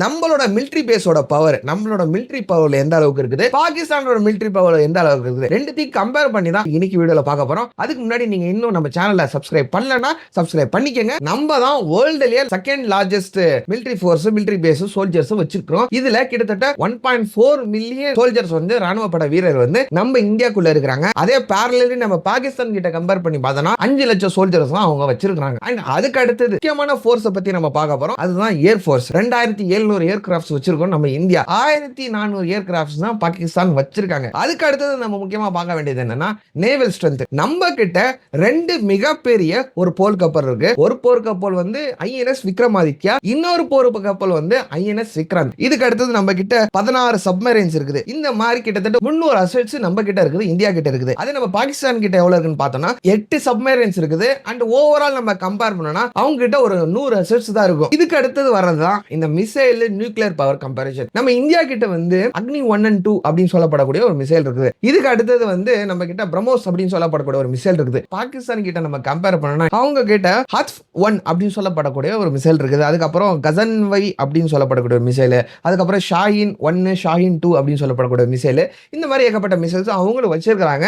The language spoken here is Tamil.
நம்மளோட மிலிட்டரி பேஸோட பவர், நம்மளோட மிலிட்டரி பவர்ல எந்த அளவுக்கு இருக்குது, பாகிஸ்தானோட மிலிட்டரி பவர் எந்த அளவுக்கு இருக்குது, ரெண்டுத்தையும் கம்பேர் பண்ணி தான் இன்னைக்கு வீடியோல பார்க்க போறோம். அதுக்கு முன்னாடி நீங்க இன்னும் நம்ம சேனலை சப்ஸ்கிரைப் பண்ணலனா சப்ஸ்கிரைப் பண்ணிக்கங்க. நம்ம தான் வேர்ல்டுலயே second largest military force, military base, soldiers வச்சிருக்கோம். இதுல கிட்டத்தட்ட 1.4 மில்லியன் சோல்ஜர்ஸ் வந்து ராணுவ படை வீரர் வந்து நம்ம இந்தியாக்குள்ள இருக்கிறாங்க. அதே பேரலலி நம்ம பாகிஸ்தான் கிட்ட கம்பேர் பண்ணி பார்த்தோம்னா 5 லட்சம் சோல்ஜர்ஸ் தான் அவங்க வச்சிருக்காங்க. அண்ட் அதுக்கு அடுத்தது முக்கியமான ஃபோர்ஸ் பத்தி நம்ம பார்க்க போறோம். அதுதான் ஏர் ஃபோர்ஸ். 2700 ஏர்கிராஃப்ட்ஸ் வச்சிருக்கோம் நம்ம இந்தியா. 1400 ஏர்கிராஃப்ட்ஸ் தான் பாகிஸ்தான் வச்சிருக்காங்க. அதுக்கு அடுத்தது நம்ம முக்கியமா பார்க்க வேண்டியது என்னன்னா நேவல் ஸ்ட்ரென்த். நம்ம கிட்ட 2 மிகப்பெரிய ஒரு போர் கப்பல் இருக்கு. ஒரு போர் கப்பல் வந்து ஐஎன்எஸ் விக்ரமாதித்யா, இன்னொரு போர் கப்பல் வந்து ஐஎன்எஸ் விக்ராந்த். இதுக்கு அடுத்தது நம்ம கிட்ட 16 சப்மரைன்ஸ் இருக்குது. இந்த மாதிரி கிட்டத்தட்ட 300 அசெட்ஸ் நம்ம கிட்ட இருக்குது, இந்தியா கிட்ட இருக்குது. அதே நம்ம பாகிஸ்தான் கிட்ட எவ்வளவு இருக்குன்னு பார்த்தோம்னா 8 சப்மரைன்ஸ் இருக்குது. அண்ட் ஓவரால் நம்ம கம்பேர் பண்ணோம்னா அவங்க கிட்ட ஒரு 100 அசெட்ஸ் தான் இருக்கும். இதுக்கு அடுத்தது வரதுதான் இந்த மிசைல் நியூக்ளியர் பவர் கம்பேரிசன். நம்ம இந்தியா கிட்ட வந்து அக்னி 1 and 2 அப்படின்னு சொல்லப்படக்கூடிய ஒரு மிசைல் இருக்குது. இதுக்கு அடுத்தது வந்து நம்ம கிட்ட பிரம்மோஸ் அப்படின்னு சொல்லப்படக்கூடிய ஒரு மிசைல் இருக்குது. பாகிஸ்தான் கிட்ட நம்ம கம்பேர் பண்ணோம்னா அவங்க கிட்ட ஹத்ஃப் 1 அப்படின்னு சொல்லப்படக்கூடிய ஒரு மிசைல் இருக்குது. அதுக்கப்புறம் கசன்வை அப்படின்னு சொல்லப்படக்கூடிய ஒரு மிசைல், அதுக்கப்புறம் ஷாஹின் 1, ஷாஹின் 2 அப்படின்னு சொல்லப்படக்கூடிய மிசைல். இந்த மாதிரி ஏகப்பட்ட மிசைல்ஸ் அவங்களும் வச்சிருக்காங்க.